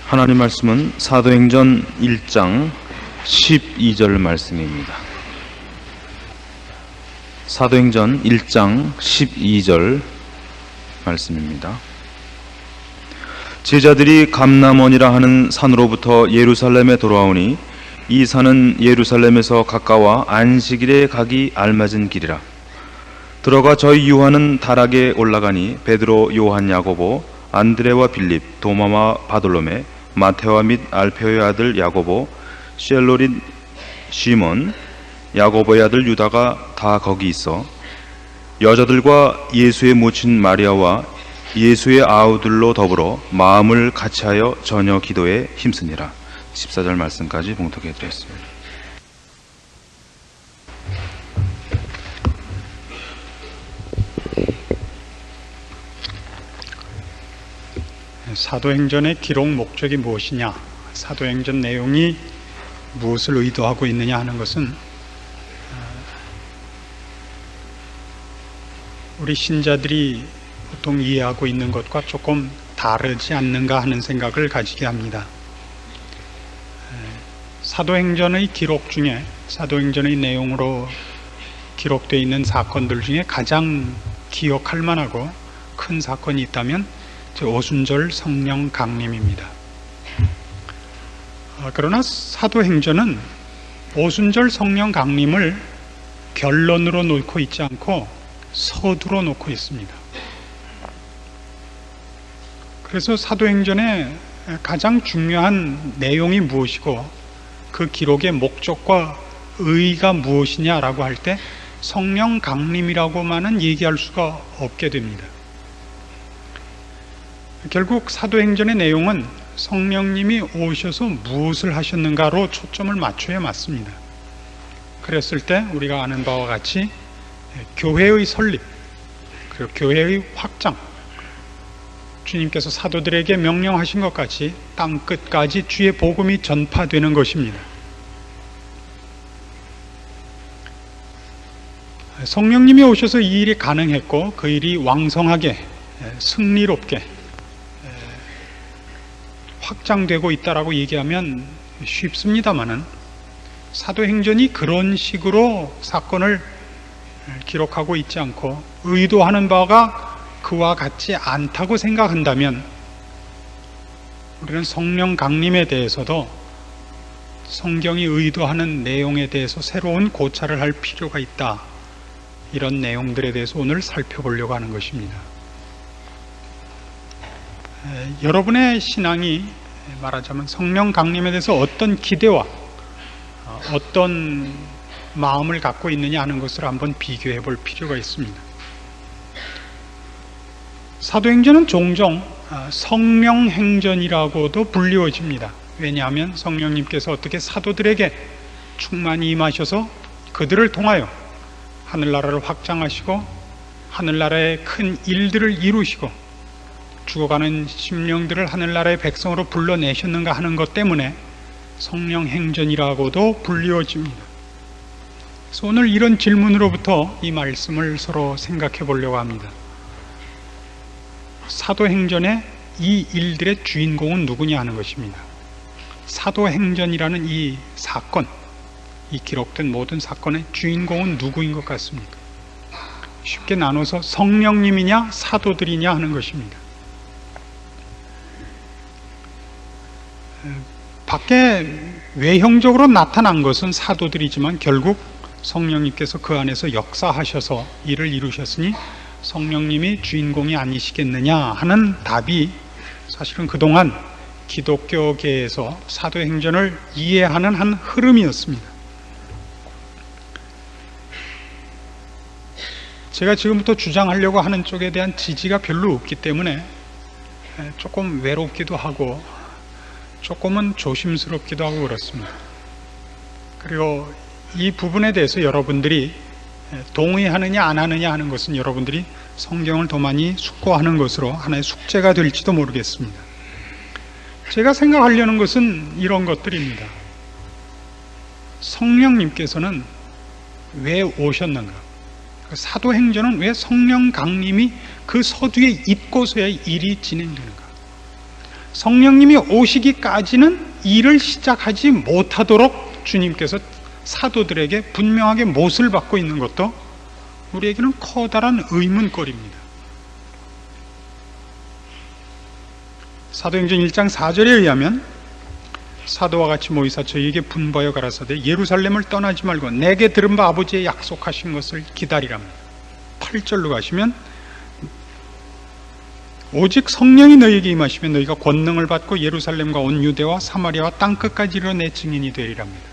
하나님 말씀은 사도행전 1장 12절 말씀입니다. 사도행전 1장 12절 말씀입니다. 제자들이 감람원이라 하는 산으로부터 예루살렘에 돌아오니 이 산은 예루살렘에서 가까워 안식일에 가기 알맞은 길이라. 들어가 저희 요한은 다락에 올라가니 베드로, 요한, 야고보, 안드레와 빌립, 도마와 바돌로메, 마테와 및 알페오의 아들 야고보, 셀로릿 시몬, 야고보의 아들 유다가 다 거기 있어 여자들과 예수의 모친 마리아와 예수의 아우들로 더불어 마음을 같이하여 저녁 기도에 힘쓰니라. 14절 말씀까지 봉독해 드렸습니다. 사도행전의 기록 목적이 무엇이냐, 사도행전 내용이 무엇을 의도하고 있느냐 하는 것은 우리 신자들이 보통 이해하고 있는 것과 조금 다르지 않는가 하는 생각을 가지게 합니다. 사도행전의 기록 중에, 사도행전의 내용으로 기록되어 있는 사건들 중에 가장 기억할 만하고 큰 사건이 있다면 오순절 성령 강림입니다. 그러나 사도행전은 오순절 성령 강림을 결론으로 놓고 있지 않고 서두로 놓고 있습니다. 그래서 사도행전의 가장 중요한 내용이 무엇이고 그 기록의 목적과 의의가 무엇이냐라고 할 때 성령 강림이라고만은 얘기할 수가 없게 됩니다. 결국 사도행전의 내용은 성령님이 오셔서 무엇을 하셨는가로 초점을 맞춰야 맞습니다. 그랬을 때 우리가 아는 바와 같이 교회의 설립, 그리고 교회의 확장, 주님께서 사도들에게 명령하신 것 같이 땅 끝까지 주의 복음이 전파되는 것입니다. 성령님이 오셔서 이 일이 가능했고 그 일이 왕성하게 승리롭게 확장되고 있다라고 얘기하면 쉽습니다만은 사도행전이 그런 식으로 사건을 기록하고 있지 않고 의도하는 바가 그와 같지 않다고 생각한다면 우리는 성령 강림에 대해서도 성경이 의도하는 내용에 대해서 새로운 고찰을 할 필요가 있다. 이런 내용들에 대해서 오늘 살펴보려고 하는 것입니다. 여러분의 신앙이 말하자면 성령 강림에 대해서 어떤 기대와 어떤 마음을 갖고 있느냐 하는 것을 한번 비교해 볼 필요가 있습니다. 사도행전은 종종 성령행전이라고도 불리워집니다. 왜냐하면 성령님께서 어떻게 사도들에게 충만히 임하셔서 그들을 통하여 하늘나라를 확장하시고 하늘나라의 큰 일들을 이루시고 죽어가는 심령들을 하늘나라의 백성으로 불러내셨는가 하는 것 때문에 성령행전이라고도 불리워집니다. 그래서 오늘 이런 질문으로부터 이 말씀을 서로 생각해 보려고 합니다. 사도행전의 이 일들의 주인공은 누구냐 하는 것입니다. 사도행전이라는 이 사건, 이 기록된 모든 사건의 주인공은 누구인 것 같습니까? 쉽게 나눠서 성령님이냐 사도들이냐 하는 것입니다. 밖에 외형적으로 나타난 것은 사도들이지만 결국 성령님께서 그 안에서 역사하셔서 일을 이루셨으니 성령님이 주인공이 아니시겠느냐 하는 답이 사실은 그동안 기독교계에서 사도행전을 이해하는 한 흐름이었습니다. 제가 지금부터 주장하려고 하는 쪽에 대한 지지가 별로 없기 때문에 조금 외롭기도 하고 조금은 조심스럽기도 하고 그렇습니다. 그리고 이 부분에 대해서 여러분들이 동의하느냐 안 하느냐 하는 것은 여러분들이 성경을 더 많이 숙고하는 것으로 하나의 숙제가 될지도 모르겠습니다. 제가 생각하려는 것은 이런 것들입니다. 성령님께서는 왜 오셨는가? 사도행전은 왜 성령 강림이 그 서두에 있고서야 일이 진행되는가? 성령님이 오시기까지는 일을 시작하지 못하도록 주님께서 사도들에게 분명하게 못을 받고 있는 것도 우리에게는 커다란 의문거리입니다. 사도행전 1장 4절에 의하면 사도와 같이 모이사 저희에게 분부하여 가라사대 예루살렘을 떠나지 말고 내게 들은 바 아버지의 약속하신 것을 기다리랍니다. 8절로 가시면 오직 성령이 너희에게 임하시면 너희가 권능을 받고 예루살렘과 온 유대와 사마리아와 땅끝까지 이르러 내 증인이 되리랍니다.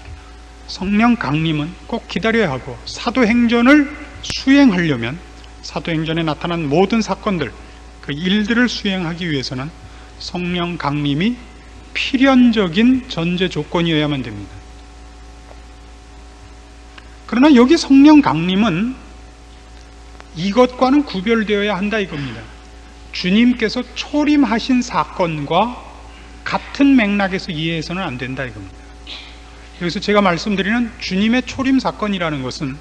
성령 강림은 꼭 기다려야 하고 사도행전을 수행하려면 사도행전에 나타난 모든 사건들, 그 일들을 수행하기 위해서는 성령 강림이 필연적인 전제 조건이어야만 됩니다. 그러나 여기 성령 강림은 이것과는 구별되어야 한다 이겁니다. 주님께서 초림하신 사건과 같은 맥락에서 이해해서는 안 된다 이겁니다. 여기서 제가 말씀드리는 주님의 초림 사건이라는 것은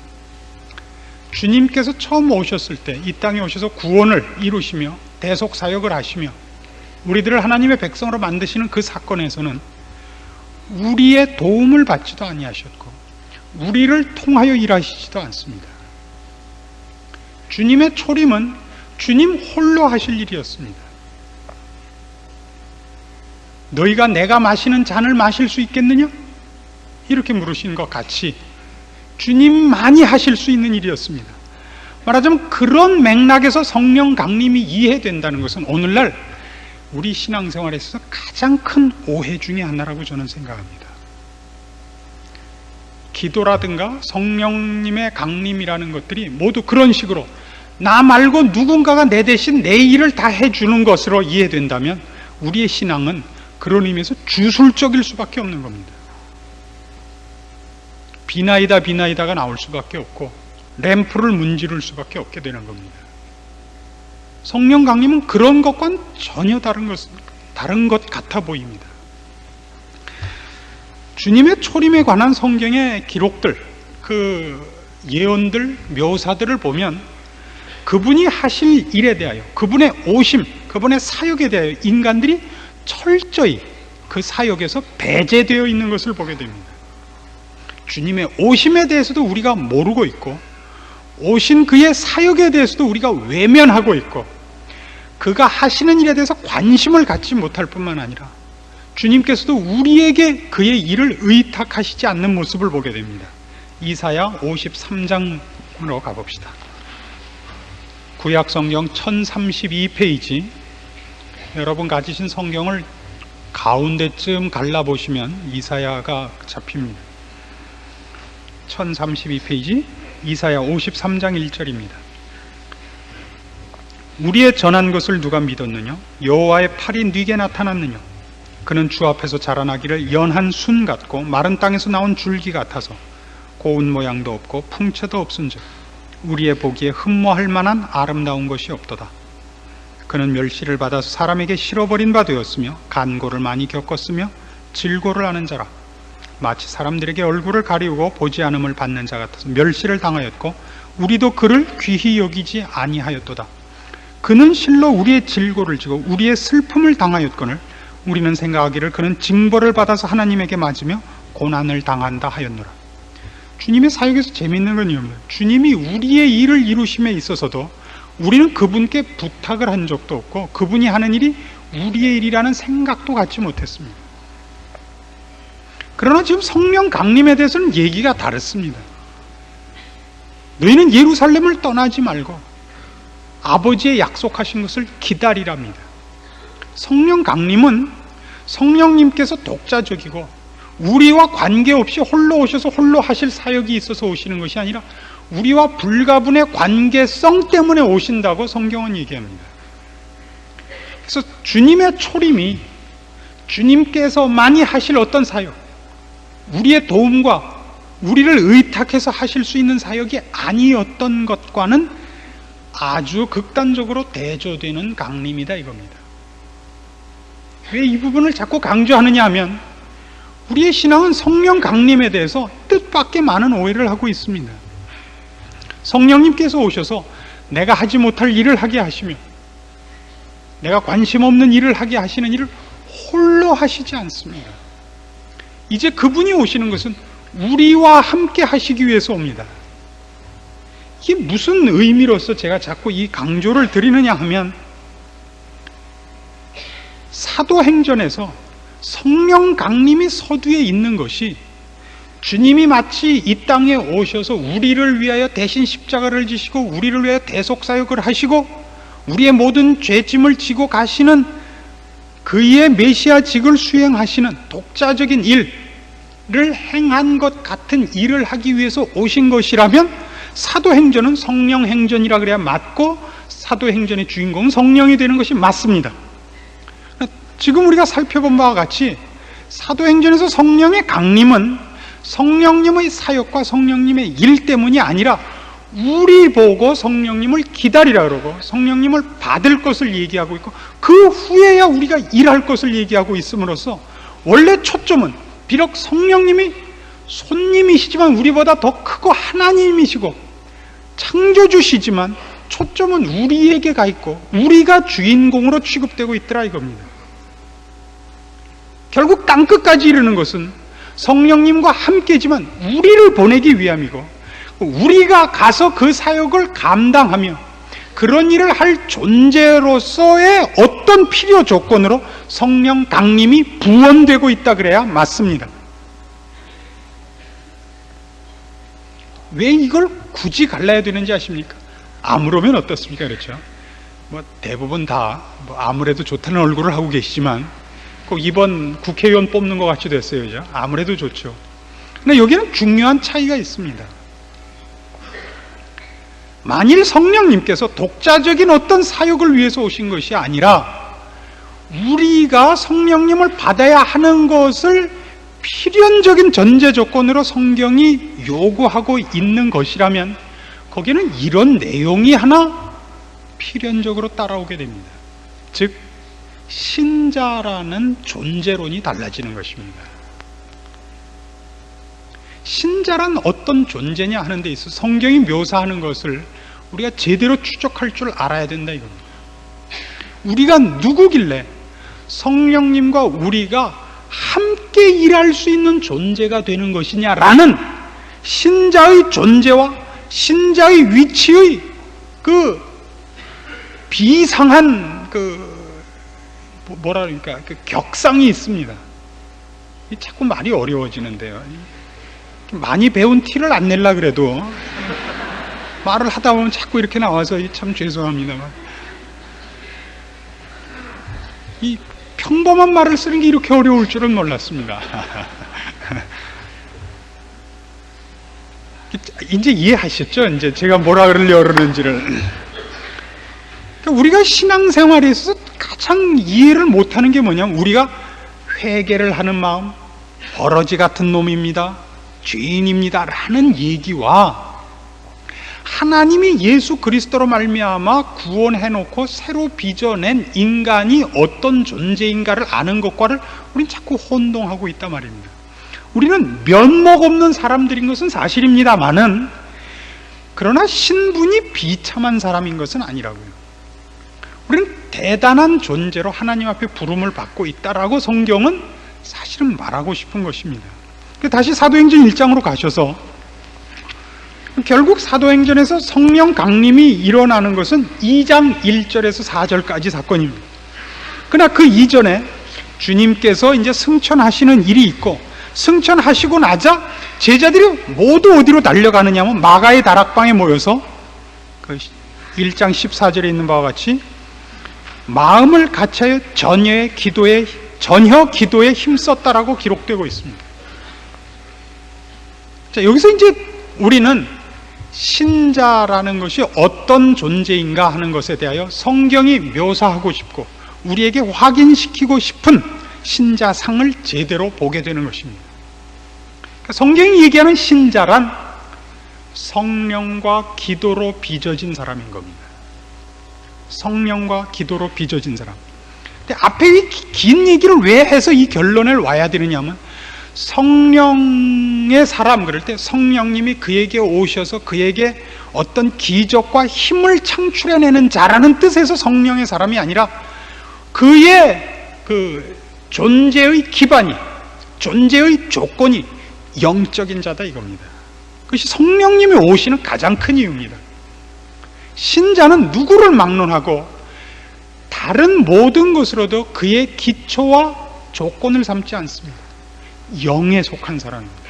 주님께서 처음 오셨을 때 이 땅에 오셔서 구원을 이루시며 대속 사역을 하시며 우리들을 하나님의 백성으로 만드시는 그 사건에서는 우리의 도움을 받지도 아니하셨고 우리를 통하여 일하시지도 않습니다. 주님의 초림은 주님 홀로 하실 일이었습니다. 너희가 내가 마시는 잔을 마실 수 있겠느냐? 이렇게 물으신 것 같이 주님만이 하실 수 있는 일이었습니다. 말하자면 그런 맥락에서 성령 강림이 이해된다는 것은 오늘날 우리 신앙생활에 있어서 가장 큰 오해 중에 하나라고 저는 생각합니다. 기도라든가 성령님의 강림이라는 것들이 모두 그런 식으로 나 말고 누군가가 내 대신 내 일을 다 해주는 것으로 이해된다면 우리의 신앙은 그런 의미에서 주술적일 수밖에 없는 겁니다. 비나이다가 나올 수밖에 없고 램프를 문지를 수밖에 없게 되는 겁니다. 성령 강림은 그런 것과는 전혀 다른 것 같아 보입니다. 주님의 초림에 관한 성경의 기록들, 그 예언들, 묘사들을 보면 그분이 하실 일에 대하여, 그분의 오심, 그분의 사역에 대하여 인간들이 철저히 그 사역에서 배제되어 있는 것을 보게 됩니다. 주님의 오심에 대해서도 우리가 모르고 있고 오신 그의 사역에 대해서도 우리가 외면하고 있고 그가 하시는 일에 대해서 관심을 갖지 못할 뿐만 아니라 주님께서도 우리에게 그의 일을 의탁하시지 않는 모습을 보게 됩니다. 이사야 53장으로 가봅시다. 구약성경 1032페이지, 여러분 가지신 성경을 가운데쯤 갈라보시면 이사야가 잡힙니다. 1032페이지 이사야 53장 1절입니다. 우리의 전한 것을 누가 믿었느냐? 여호와의 팔이 네게 나타났느냐? 그는 주 앞에서 자라나기를 연한 순 같고 마른 땅에서 나온 줄기 같아서 고운 모양도 없고 풍채도 없은즉 우리의 보기에 흠모할 만한 아름다운 것이 없도다. 그는 멸시를 받아서 사람에게 실어버린 바 되었으며 간고를 많이 겪었으며 질고를 하는 자라. 마치 사람들에게 얼굴을 가리우고 보지 않음을 받는 자 같아서 멸시를 당하였고 우리도 그를 귀히 여기지 아니하였도다. 그는 실로 우리의 질고를 지고 우리의 슬픔을 당하였거늘 우리는 생각하기를 그는 징벌을 받아서 하나님에게 맞으며 고난을 당한다 하였노라. 주님의 사역에서 재미있는 건 이겁니다. 주님이 우리의 일을 이루심에 있어서도 우리는 그분께 부탁을 한 적도 없고 그분이 하는 일이 우리의 일이라는 생각도 갖지 못했습니다. 그러나 지금 성령 강림에 대해서는 얘기가 다릅니다. 너희는 예루살렘을 떠나지 말고 아버지의 약속하신 것을 기다리랍니다. 성령 강림은 성령님께서 독자적이고 우리와 관계없이 홀로 오셔서 홀로 하실 사역이 있어서 오시는 것이 아니라 우리와 불가분의 관계성 때문에 오신다고 성경은 얘기합니다. 그래서 주님의 초림이 주님께서만이 하실 어떤 사역, 우리의 도움과 우리를 의탁해서 하실 수 있는 사역이 아니었던 것과는 아주 극단적으로 대조되는 강림이다 이겁니다. 왜 이 부분을 자꾸 강조하느냐 하면 우리의 신앙은 성령 강림에 대해서 뜻밖의 많은 오해를 하고 있습니다. 성령님께서 오셔서 내가 하지 못할 일을 하게 하시며 내가 관심 없는 일을 하게 하시는 일을 홀로 하시지 않습니다. 이제 그분이 오시는 것은 우리와 함께 하시기 위해서 옵니다. 이게 무슨 의미로서 제가 자꾸 이 강조를 드리느냐 하면, 사도행전에서 성령 강림이 서두에 있는 것이 주님이 마치 이 땅에 오셔서 우리를 위하여 대신 십자가를 지시고 우리를 위하여 대속사역을 하시고 우리의 모든 죄짐을 지고 가시는 그의 메시아직을 수행하시는 독자적인 일을 행한 것 같은 일을 하기 위해서 오신 것이라면, 사도행전은 성령행전이라 그래야 맞고 사도행전의 주인공은 성령이 되는 것이 맞습니다. 지금 우리가 살펴본 바와 같이 사도행전에서 성령의 강림은 성령님의 사역과 성령님의 일 때문이 아니라 우리 보고 성령님을 기다리라 그러고 성령님을 받을 것을 얘기하고 있고, 그 후에야 우리가 일할 것을 얘기하고 있음으로써, 원래 초점은 비록 성령님이 손님이시지만 우리보다 더 크고 하나님이시고 창조주시지만 초점은 우리에게 가 있고 우리가 주인공으로 취급되고 있더라 이겁니다. 결국 땅끝까지 이르는 것은 성령님과 함께지만 우리를 보내기 위함이고, 우리가 가서 그 사역을 감당하며 그런 일을 할 존재로서의 어떤 필요 조건으로 성령 강림이 부원되고 있다 그래야 맞습니다. 왜 이걸 굳이 갈라야 되는지 아십니까? 아무로면 어떻습니까? 그렇죠? 대부분 다 아무래도 좋다는 얼굴을 하고 계시지만 꼭 이번 국회의원 뽑는 것 같이 됐어요. 그죠? 아무래도 좋죠. 근데 여기는 중요한 차이가 있습니다. 만일 성령님께서 독자적인 어떤 사역을 위해서 오신 것이 아니라 우리가 성령님을 받아야 하는 것을 필연적인 전제 조건으로 성경이 요구하고 있는 것이라면, 거기는 이런 내용이 하나 필연적으로 따라오게 됩니다. 즉, 신자라는 존재론이 달라지는 것입니다. 신자란 어떤 존재냐 하는 데 있어서 성경이 묘사하는 것을 우리가 제대로 추적할 줄 알아야 된다 이겁니다. 우리가 누구길래 성령님과 우리가 함께 일할 수 있는 존재가 되는 것이냐라는 신자의 존재와 신자의 위치의 그 비상한 뭐랄까 그 격상이 있습니다. 자꾸 말이 어려워지는데요. 많이 배운 티를 안 내려고 그래도 말을 하다 보면 자꾸 이렇게 나와서 참 죄송합니다만, 이 평범한 말을 쓰는 게 이렇게 어려울 줄은 몰랐습니다. 이제 이해하셨죠? 이제 제가 뭐라 그러는지를. 우리가 신앙생활에 있어서 가장 이해를 못하는 게 뭐냐면, 우리가 회개를 하는 마음, 버러지 같은 놈입니다, 죄인입니다 라는 얘기와 하나님이 예수 그리스도로 말미암아 구원해놓고 새로 빚어낸 인간이 어떤 존재인가를 아는 것과를 우리는 자꾸 혼동하고 있단 말입니다. 우리는 면목 없는 사람들인 것은 사실입니다만은, 그러나 신분이 비참한 사람인 것은 아니라고요. 우리는 대단한 존재로 하나님 앞에 부름을 받고 있다라고 성경은 사실은 말하고 싶은 것입니다. 다시 사도행전 1장으로 가셔서, 결국 사도행전에서 성령 강림이 일어나는 것은 2장 1절에서 4절까지 사건입니다. 그러나 그 이전에 주님께서 이제 승천하시는 일이 있고, 승천하시고 나자 제자들이 모두 어디로 달려가느냐 하면 마가의 다락방에 모여서 그 1장 14절에 있는 바와 같이 마음을 같이하여 전혀 기도에 힘썼다라고 기록되고 있습니다. 자, 여기서 이제 우리는 신자라는 것이 어떤 존재인가 하는 것에 대하여 성경이 묘사하고 싶고 우리에게 확인시키고 싶은 신자상을 제대로 보게 되는 것입니다. 그러니까 성경이 얘기하는 신자란 성령과 기도로 빚어진 사람인 겁니다. 성령과 기도로 빚어진 사람. 근데 앞에 이 긴 얘기를 왜 해서 이 결론을 와야 되느냐면, 성령의 사람 그럴 때 성령님이 그에게 오셔서 그에게 어떤 기적과 힘을 창출해내는 자라는 뜻에서 성령의 사람이 아니라, 그의 그 존재의 기반이, 존재의 조건이 영적인 자다 이겁니다. 그것이 성령님이 오시는 가장 큰 이유입니다. 신자는 누구를 막론하고 다른 모든 것으로도 그의 기초와 조건을 삼지 않습니다. 영에 속한 사람입니다.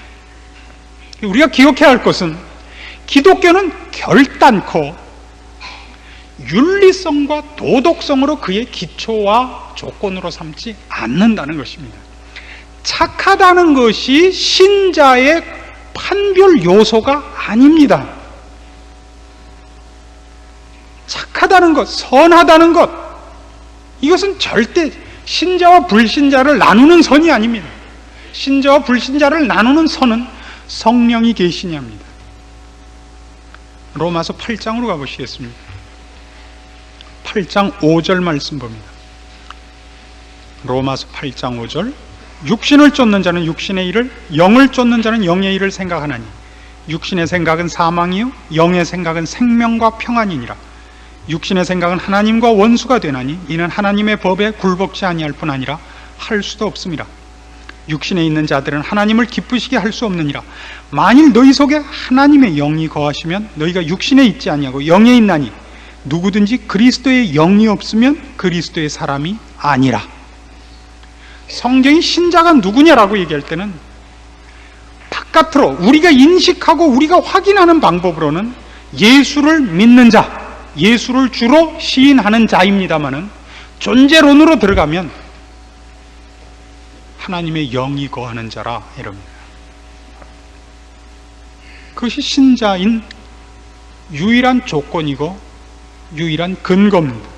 우리가 기억해야 할 것은 기독교는 결단코 윤리성과 도덕성으로 그의 기초와 조건으로 삼지 않는다는 것입니다. 착하다는 것이 신자의 판별 요소가 아닙니다. 착하다는 것, 선하다는 것, 이것은 절대 신자와 불신자를 나누는 선이 아닙니다. 신자와 불신자를 나누는 선은 성령이 계시냐입니다. 로마서 8장으로 가보시겠습니다. 8장 5절 말씀 봅니다. 로마서 8장 5절, 육신을 쫓는 자는 육신의 일을, 영을 쫓는 자는 영의 일을 생각하나니 육신의 생각은 사망이요 영의 생각은 생명과 평안이니라. 육신의 생각은 하나님과 원수가 되나니 이는 하나님의 법에 굴복치 아니할 뿐 아니라 할 수도 없음이라. 육신에 있는 자들은 하나님을 기쁘시게 할 수 없느니라. 만일 너희 속에 하나님의 영이 거하시면 너희가 육신에 있지 아니하고 영에 있나니 누구든지 그리스도의 영이 없으면 그리스도의 사람이 아니라. 성경이 신자가 누구냐라고 얘기할 때는 바깥으로 우리가 인식하고 우리가 확인하는 방법으로는 예수를 믿는 자, 예수를 주로 시인하는 자입니다마는 존재론으로 들어가면 하나님의 영이 거하는 자라 이럽니다. 그것이 신자인 유일한 조건이고 유일한 근거입니다.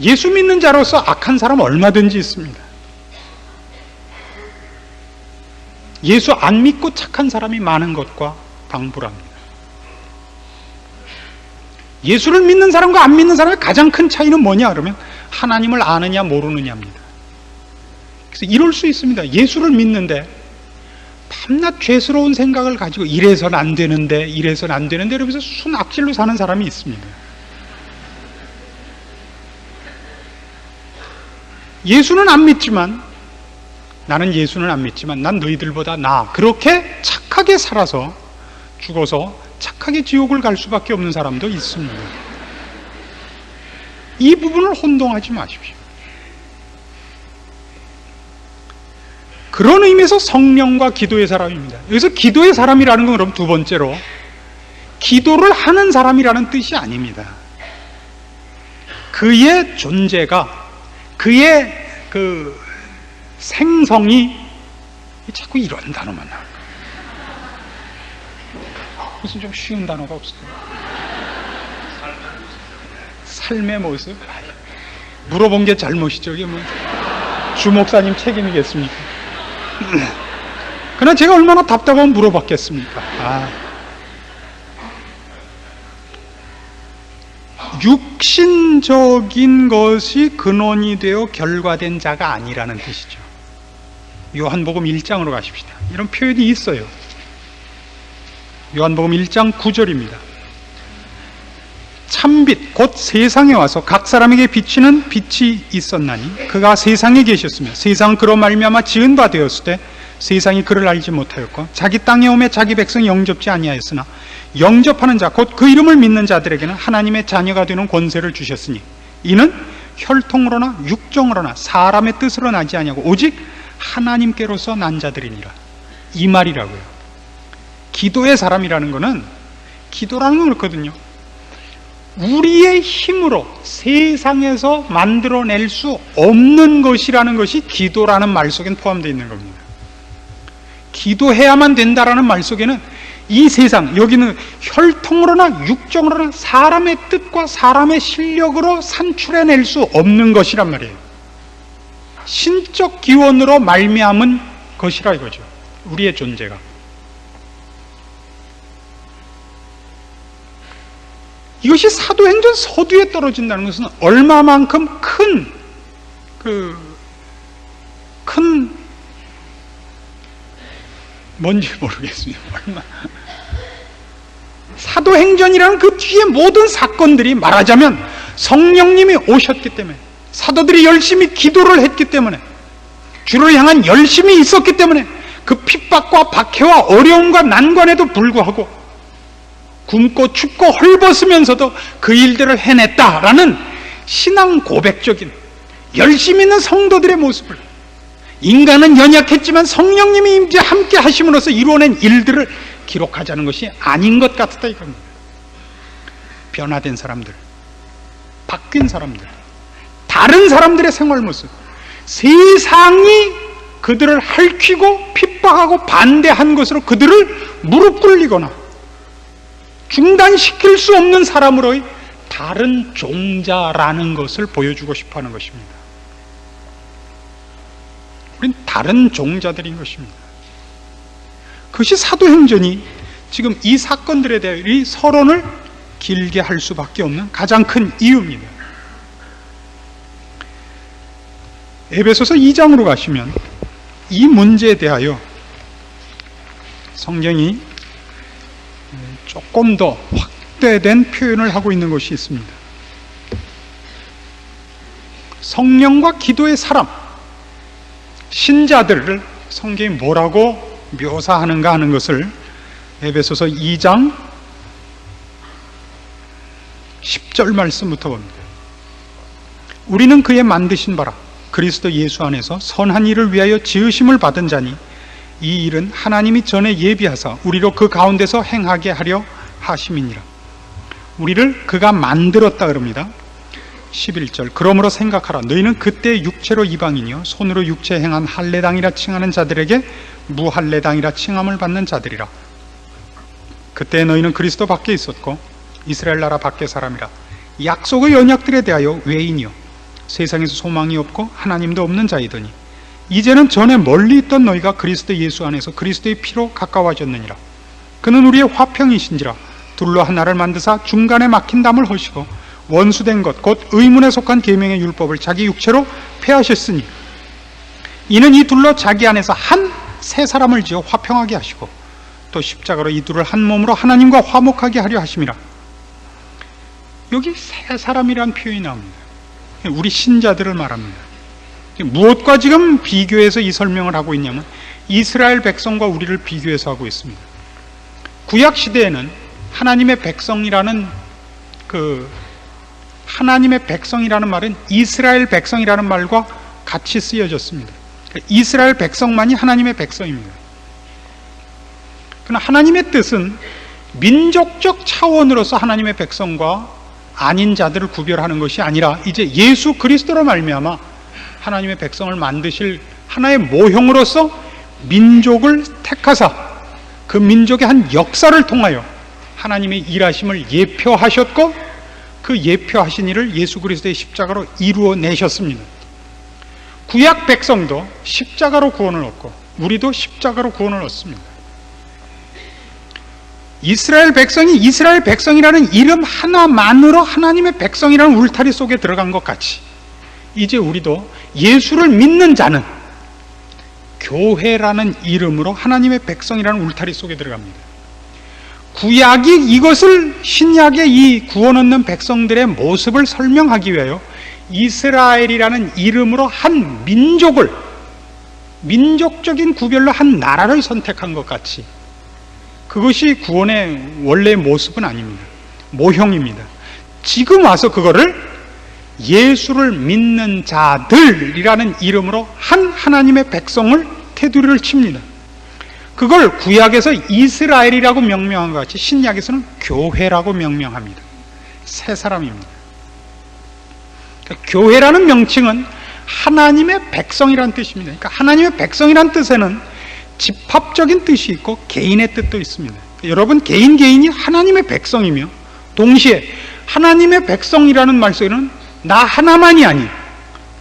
예수 믿는 자로서 악한 사람 얼마든지 있습니다. 예수 안 믿고 착한 사람이 많은 것과 당불합니다. 예수를 믿는 사람과 안 믿는 사람의 가장 큰 차이는 뭐냐 그러면 하나님을 아느냐 모르느냐입니다. 그래서 이럴 수 있습니다. 예수를 믿는데 밤낮 죄스러운 생각을 가지고 이래서는 안 되는데 이래서는 안 되는데 이러면서 순악질로 사는 사람이 있습니다. 예수는 안 믿지만, 나는 예수는 안 믿지만 난 너희들보다 나아, 그렇게 착하게 살아서 죽어서 착하게 지옥을 갈 수밖에 없는 사람도 있습니다. 이 부분을 혼동하지 마십시오. 그런 의미에서 성령과 기도의 사람입니다. 여기서 기도의 사람이라는 건 그럼 두 번째로 기도를 하는 사람이라는 뜻이 아닙니다. 그의 존재가, 그의 그 생성이, 자꾸 이런 단어만 나와요. 무슨 좀 쉬운 단어가 없을까요? 삶의 모습? 물어본 게 잘못이죠. 이게 뭐 주목사님 책임이겠습니까? 그러나 제가 얼마나 답답하면 물어봤겠습니까? 육신적인 것이 근원이 되어 결과된 자가 아니라는 뜻이죠. 요한복음 1장으로 가십시다. 이런 표현이 있어요. 요한복음 1장 9절입니다. 참빛 곧 세상에 와서 각 사람에게 비치는 빛이 있었나니 그가 세상에 계셨으며 세상은 그로 말미암아 지은 바 되었을 때 세상이 그를 알지 못하였고 자기 땅에 오매 자기 백성이 영접지 아니하였으나 영접하는 자 곧 그 이름을 믿는 자들에게는 하나님의 자녀가 되는 권세를 주셨으니 이는 혈통으로나 육정으로나 사람의 뜻으로 나지 아니하고 오직 하나님께로서 난 자들이니라. 이 말이라고요. 기도의 사람이라는 것은, 기도라는 건 그렇거든요, 우리의 힘으로 세상에서 만들어낼 수 없는 것이라는 것이 기도라는 말 속엔 포함되어 있는 겁니다. 기도해야만 된다라는 말 속에는 이 세상, 여기는 혈통으로나 육정으로나 사람의 뜻과 사람의 실력으로 산출해낼 수 없는 것이란 말이에요. 신적 기원으로 말미암은 것이라 이거죠. 우리의 존재가. 이것이 사도행전 서두에 떨어진다는 것은 얼마만큼 뭔지 모르겠습니다. 사도행전이라는 그 뒤에 모든 사건들이 말하자면 성령님이 오셨기 때문에, 사도들이 열심히 기도를 했기 때문에, 주를 향한 열심이 있었기 때문에 그 핍박과 박해와 어려움과 난관에도 불구하고 굶고 춥고 헐벗으면서도 그 일들을 해냈다라는 신앙 고백적인 열심 있는 성도들의 모습을, 인간은 연약했지만 성령님이 임재 함께 하심으로써 이루어낸 일들을 기록하자는 것이 아닌 것 같다 이겁니다. 변화된 사람들, 바뀐 사람들, 다른 사람들의 생활 모습, 세상이 그들을 핥히고 핍박하고 반대한 것으로 그들을 무릎 꿇리거나 중단시킬 수 없는 사람으로의 다른 종자라는 것을 보여주고 싶어 하는 것입니다. 우린 다른 종자들인 것입니다. 그것이 사도행전이 지금 이 사건들에 대해 이 서론을 길게 할 수밖에 없는 가장 큰 이유입니다. 에베소서 2장으로 가시면 이 문제에 대하여 성경이 조금 더 확대된 표현을 하고 있는 것이 있습니다. 성령과 기도의 사람, 신자들을 성경이 뭐라고 묘사하는가 하는 것을 에베소서 2장 10절 말씀부터 봅니다. 우리는 그의 만드신 바라 그리스도 예수 안에서 선한 일을 위하여 지으심을 받은 자니 이 일은 하나님이 전에 예비하사 우리로 그 가운데서 행하게 하려 하심이니라. 우리를 그가 만들었다 그럽니다. 11절 그러므로 생각하라. 너희는 그때 육체로 이방인이요 손으로 육체 행한 할례당이라 칭하는 자들에게 무할례당이라 칭함을 받는 자들이라. 그때 너희는 그리스도 밖에 있었고 이스라엘 나라 밖의 사람이라. 약속의 언약들에 대하여 외인이요 세상에서 소망이 없고 하나님도 없는 자이더니 이제는 전에 멀리 있던 너희가 그리스도 예수 안에서 그리스도의 피로 가까워졌느니라. 그는 우리의 화평이신지라. 둘로 하나를 만드사 중간에 막힌 담을 허시고 원수된 것 곧 의문에 속한 계명의 율법을 자기 육체로 폐하셨으니 이는 이 둘로 자기 안에서 한 새 사람을 지어 화평하게 하시고 또 십자가로 이 둘을 한 몸으로 하나님과 화목하게 하려 하심이라. 여기 새 사람이라는 표현이 나옵니다. 우리 신자들을 말합니다. 무엇과 지금 비교해서 이 설명을 하고 있냐면 이스라엘 백성과 우리를 비교해서 하고 있습니다. 구약 시대에는 하나님의 백성이라는 말은 이스라엘 백성이라는 말과 같이 쓰여졌습니다. 이스라엘 백성만이 하나님의 백성입니다. 그러나 하나님의 뜻은 민족적 차원으로서 하나님의 백성과 아닌 자들을 구별하는 것이 아니라 이제 예수 그리스도로 말미암아 하나님의 백성을 만드실 하나의 모형으로서 민족을 택하사 그 민족의 한 역사를 통하여 하나님의 일하심을 예표하셨고 그 예표하신 일을 예수 그리스도의 십자가로 이루어내셨습니다. 구약 백성도 십자가로 구원을 얻고 우리도 십자가로 구원을 얻습니다. 이스라엘 백성이 이스라엘 백성이라는 이름 하나만으로 하나님의 백성이라는 울타리 속에 들어간 것 같이 이제 우리도 예수를 믿는 자는 교회라는 이름으로 하나님의 백성이라는 울타리 속에 들어갑니다. 구약이 이것을 신약의 이 구원 얻는 백성들의 모습을 설명하기 위하여 이스라엘이라는 이름으로 한 민족을 민족적인 구별로 한 나라를 선택한 것 같이 그것이 구원의 원래의 모습은 아닙니다. 모형입니다. 지금 와서 그거를 예수를 믿는 자들이라는 이름으로 한 하나님의 백성을 테두리를 칩니다. 그걸 구약에서 이스라엘이라고 명명한 것 같이 신약에서는 교회라고 명명합니다. 새 사람입니다. 그러니까 교회라는 명칭은 하나님의 백성이라는 뜻입니다. 그러니까 하나님의 백성이라는 뜻에는 집합적인 뜻이 있고 개인의 뜻도 있습니다. 여러분 개인이 하나님의 백성이며 동시에 하나님의 백성이라는 말 속에는 나 하나만이 아닌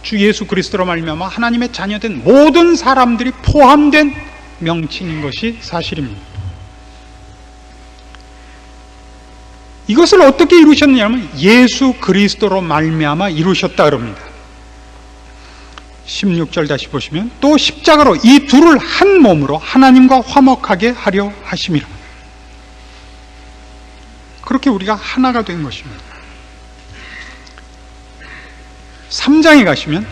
주 예수 그리스도로 말미암아 하나님의 자녀된 모든 사람들이 포함된 명칭인 것이 사실입니다. 이것을 어떻게 이루셨느냐면 예수 그리스도로 말미암아 이루셨다 그럽니다. 16절 다시 보시면 또 십자가로 이 둘을 한 몸으로 하나님과 화목하게 하려 하심이라. 그렇게 우리가 하나가 된 것입니다. 3장에 가시면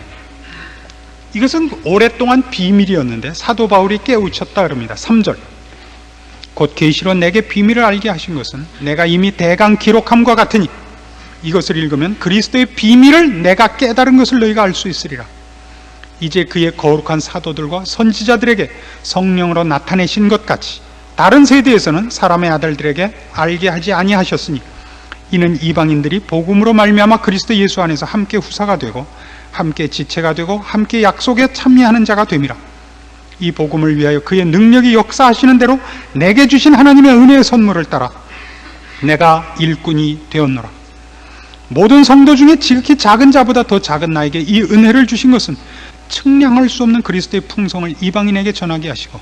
이것은 오랫동안 비밀이었는데 사도 바울이 깨우쳤다 그럽니다. 3절. 곧 계시로 내게 비밀을 알게 하신 것은 내가 이미 대강 기록함과 같으니 이것을 읽으면 그리스도의 비밀을 내가 깨달은 것을 너희가 알 수 있으리라. 이제 그의 거룩한 사도들과 선지자들에게 성령으로 나타내신 것 같이 다른 세대에서는 사람의 아들들에게 알게 하지 아니하셨으니 이는 이방인들이 복음으로 말미암아 그리스도 예수 안에서 함께 후사가 되고 함께 지체가 되고 함께 약속에 참여하는 자가 됨이라. 이 복음을 위하여 그의 능력이 역사하시는 대로 내게 주신 하나님의 은혜의 선물을 따라 내가 일꾼이 되었노라. 모든 성도 중에 지극히 작은 자보다 더 작은 나에게 이 은혜를 주신 것은 측량할 수 없는 그리스도의 풍성을 이방인에게 전하게 하시고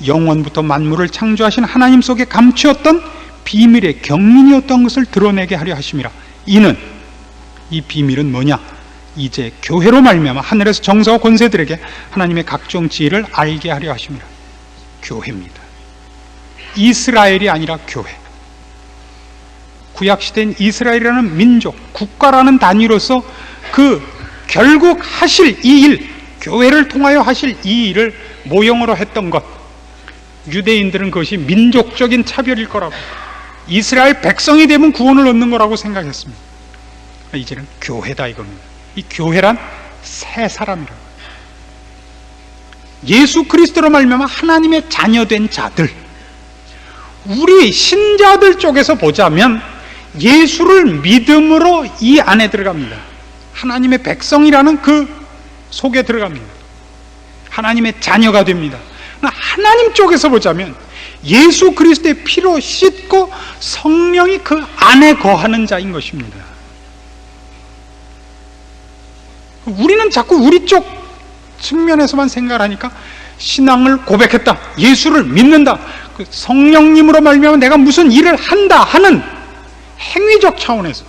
영원부터 만물을 창조하신 하나님 속에 감추었던 비밀의 경륜이었던 것을 드러내게 하려 하심이라. 이는 이 비밀은 뭐냐? 이제 교회로 말미암아 하늘에서 정사와 권세들에게 하나님의 각종 지혜를 알게 하려 하심이라. 교회입니다. 이스라엘이 아니라 교회. 구약시대인 이스라엘이라는 민족, 국가라는 단위로서 그 결국 하실 이 일, 교회를 통하여 하실 이 일을 모형으로 했던 것, 유대인들은 그것이 민족적인 차별일 거라고, 이스라엘 백성이 되면 구원을 얻는 거라고 생각했습니다. 이제는 교회다 이겁니다. 이 교회란 새 사람이라고. 예수 그리스도로 말미암아 하나님의 자녀된 자들, 우리 신자들 쪽에서 보자면 예수를 믿음으로 이 안에 들어갑니다. 하나님의 백성이라는 그 속에 들어갑니다. 하나님의 자녀가 됩니다. 하나님 쪽에서 보자면 예수 그리스도의 피로 씻고 성령이 그 안에 거하는 자인 것입니다. 우리는 자꾸 우리 쪽 측면에서만 생각을 하니까 신앙을 고백했다, 예수를 믿는다, 그 성령님으로 말미암아 내가 무슨 일을 한다 하는 행위적 차원에서,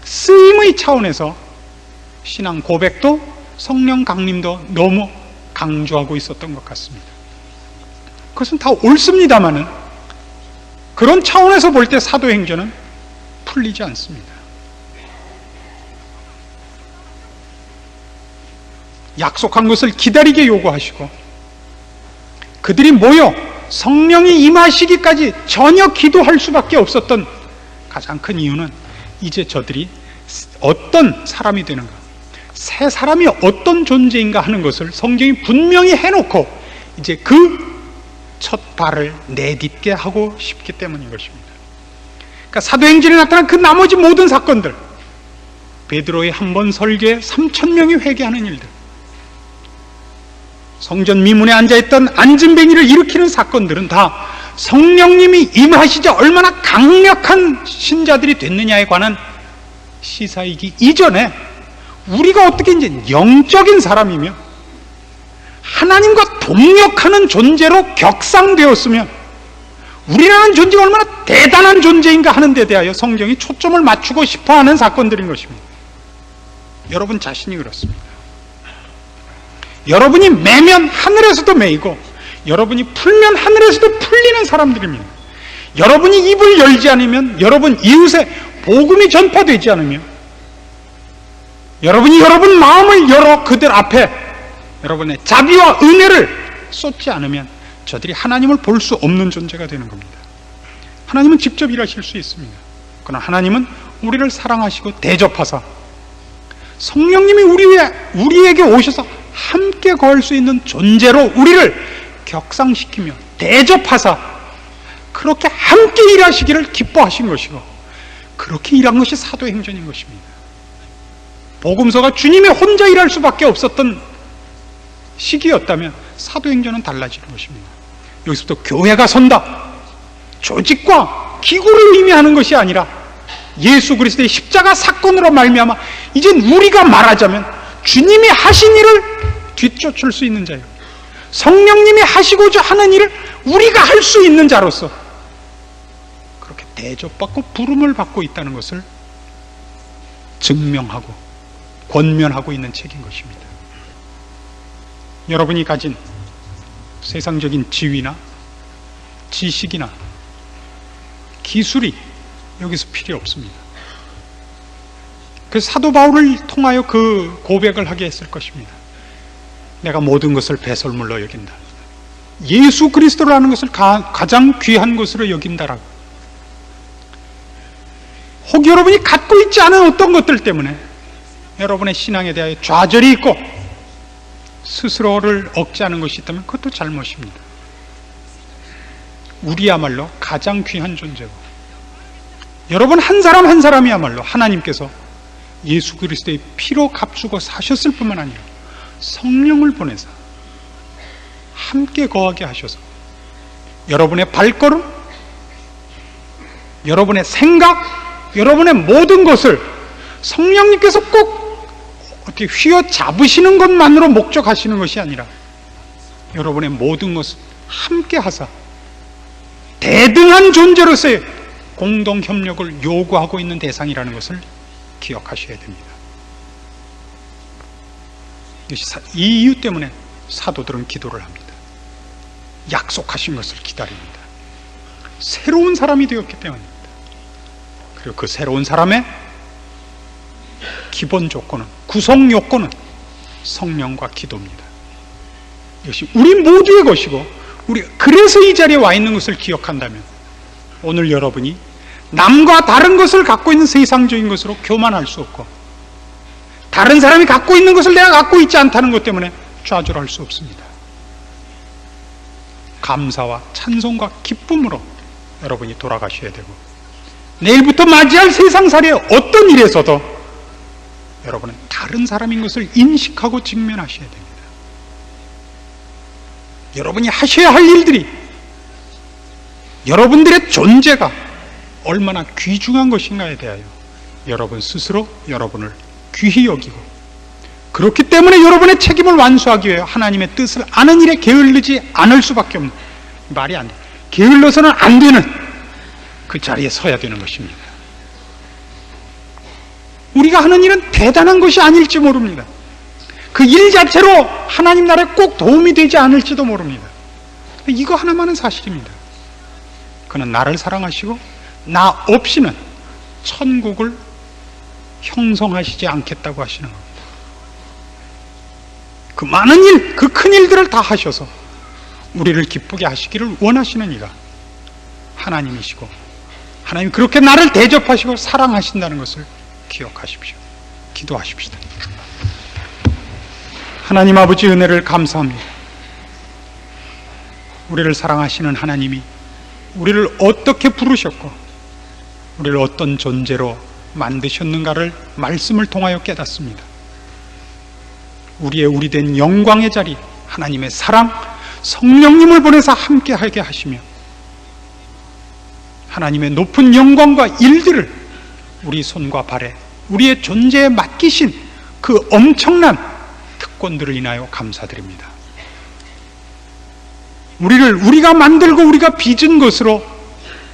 쓰임의 차원에서 신앙 고백도 성령 강림도 너무 강조하고 있었던 것 같습니다. 그것은 다 옳습니다마는 그런 차원에서 볼 때 사도행전은 풀리지 않습니다. 약속한 것을 기다리게 요구하시고 그들이 모여 성령이 임하시기까지 전혀 기도할 수밖에 없었던 가장 큰 이유는 이제 저들이 어떤 사람이 되는가, 새 사람이 어떤 존재인가 하는 것을 성경이 분명히 해놓고 이제 그 첫 발을 내딛게 하고 싶기 때문인 것입니다. 그러니까 사도행전에 나타난 그 나머지 모든 사건들, 베드로의 한 번 설교에 3,000명이 회개하는 일들, 성전 미문에 앉아있던 안진뱅이를 일으키는 사건들은 다 성령님이 임하시자 얼마나 강력한 신자들이 됐느냐에 관한 시사이기 이전에 우리가 어떻게 이제 영적인 사람이며 하나님과 동역하는 존재로 격상되었으면 우리라는 존재가 얼마나 대단한 존재인가 하는 데 대하여 성경이 초점을 맞추고 싶어하는 사건들인 것입니다. 여러분 자신이 그렇습니다. 여러분이 매면 하늘에서도 매이고 여러분이 풀면 하늘에서도 풀리는 사람들입니다. 여러분이 입을 열지 않으면, 여러분 이웃에 복음이 전파되지 않으면, 여러분이 여러분 마음을 열어 그들 앞에 여러분의 자비와 은혜를 쏟지 않으면 저들이 하나님을 볼 수 없는 존재가 되는 겁니다. 하나님은 직접 일하실 수 있습니다. 그러나 하나님은 우리를 사랑하시고 대접하사 성령님이 우리에게 오셔서 함께 거할 수 있는 존재로 우리를 격상시키며 대접하사 그렇게 함께 일하시기를 기뻐하신 것이고, 그렇게 일한 것이 사도행전인 것입니다. 복음서가 주님이 혼자 일할 수밖에 없었던 시기였다면 사도행전은 달라지는 것입니다. 여기서부터 교회가 선다, 조직과 기구를 의미하는 것이 아니라 예수 그리스도의 십자가 사건으로 말미암아 이젠 우리가 말하자면 주님이 하신 일을 뒤쫓을 수 있는 자예요. 성령님이 하시고자 하는 일을 우리가 할 수 있는 자로서 그렇게 대접받고 부름을 받고 있다는 것을 증명하고 권면하고 있는 책인 것입니다. 여러분이 가진 세상적인 지위나 지식이나 기술이 여기서 필요 없습니다. 그래서 사도 바울을 통하여 그 고백을 하게 했을 것입니다. 내가 모든 것을 배설물로 여긴다. 예수 그리스도라는 것을 가장 귀한 것으로 여긴다라고. 혹 여러분이 갖고 있지 않은 어떤 것들 때문에 여러분의 신앙에 대하여 좌절이 있고 스스로를 억제하는 것이 있다면 그것도 잘못입니다. 우리야말로 가장 귀한 존재고, 여러분 한 사람 한 사람이야말로 하나님께서 예수 그리스도의 피로 값주고 사셨을 뿐만 아니라 성령을 보내서 함께 거하게 하셔서 여러분의 발걸음, 여러분의 생각, 여러분의 모든 것을 성령님께서 꼭 어떻게 휘어잡으시는 것만으로 목적하시는 것이 아니라 여러분의 모든 것을 함께 하사 대등한 존재로서의 공동 협력을 요구하고 있는 대상이라는 것을 기억하셔야 됩니다. 이 이유 때문에 사도들은 기도를 합니다. 약속하신 것을 기다립니다. 새로운 사람이 되었기 때문입니다. 그리고 그 새로운 사람의 기본 조건은, 구성 요건은 성령과 기도입니다. 이것이 우리 모두의 것이고, 그래서 이 자리에 와 있는 것을 기억한다면 오늘 여러분이 남과 다른 것을 갖고 있는 세상적인 것으로 교만할 수 없고, 다른 사람이 갖고 있는 것을 내가 갖고 있지 않다는 것 때문에 좌절할 수 없습니다. 감사와 찬송과 기쁨으로 여러분이 돌아가셔야 되고, 내일부터 맞이할 세상살이의 어떤 일에서도 여러분은 다른 사람인 것을 인식하고 직면하셔야 됩니다. 여러분이 하셔야 할 일들이, 여러분들의 존재가 얼마나 귀중한 것인가에 대하여 여러분 스스로 여러분을 귀히 여기고, 그렇기 때문에 여러분의 책임을 완수하기 위해 하나님의 뜻을 아는 일에 게을르지 않을 수밖에 없는, 말이 안 돼, 게을러서는 안 되는 그 자리에 서야 되는 것입니다. 우리가 하는 일은 대단한 것이 아닐지 모릅니다. 그 일 자체로 하나님 나라에 꼭 도움이 되지 않을지도 모릅니다. 이거 하나만은 사실입니다. 그는 나를 사랑하시고 나 없이는 천국을 형성하시지 않겠다고 하시는 겁니다. 그 많은 일, 그 큰 일들을 다 하셔서 우리를 기쁘게 하시기를 원하시는 이가 하나님이시고, 하나님 그렇게 나를 대접하시고 사랑하신다는 것을 기억하십시오. 기도하십시다. 하나님 아버지, 은혜를 감사합니다. 우리를 사랑하시는 하나님이 우리를 어떻게 부르셨고 우리를 어떤 존재로 만드셨는가를 말씀을 통하여 깨닫습니다. 우리의 우리된 영광의 자리, 하나님의 사랑, 성령님을 보내서 함께하게 하시며 하나님의 높은 영광과 일들을 우리 손과 발에 우리의 존재에 맡기신 그 엄청난 특권들을 인하여 감사드립니다. 우리가 만들고 우리가 빚은 것으로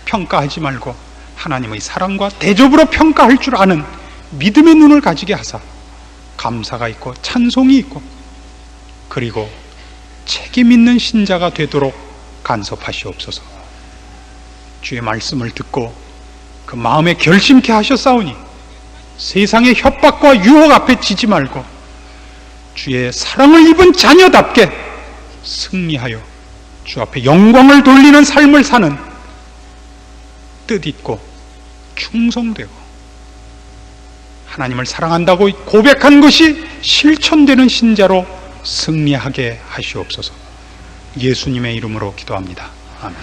평가하지 말고 하나님의 사랑과 대접으로 평가할 줄 아는 믿음의 눈을 가지게 하사 감사가 있고 찬송이 있고, 그리고 책임 있는 신자가 되도록 간섭하시옵소서. 주의 말씀을 듣고 그 마음에 결심케 하셨사오니 세상의 협박과 유혹 앞에 지지 말고 주의 사랑을 입은 자녀답게 승리하여 주 앞에 영광을 돌리는 삶을 사는 뜻있고 충성되고 하나님을 사랑한다고 고백한 것이 실천되는 신자로 승리하게 하시옵소서. 예수님의 이름으로 기도합니다. 아멘.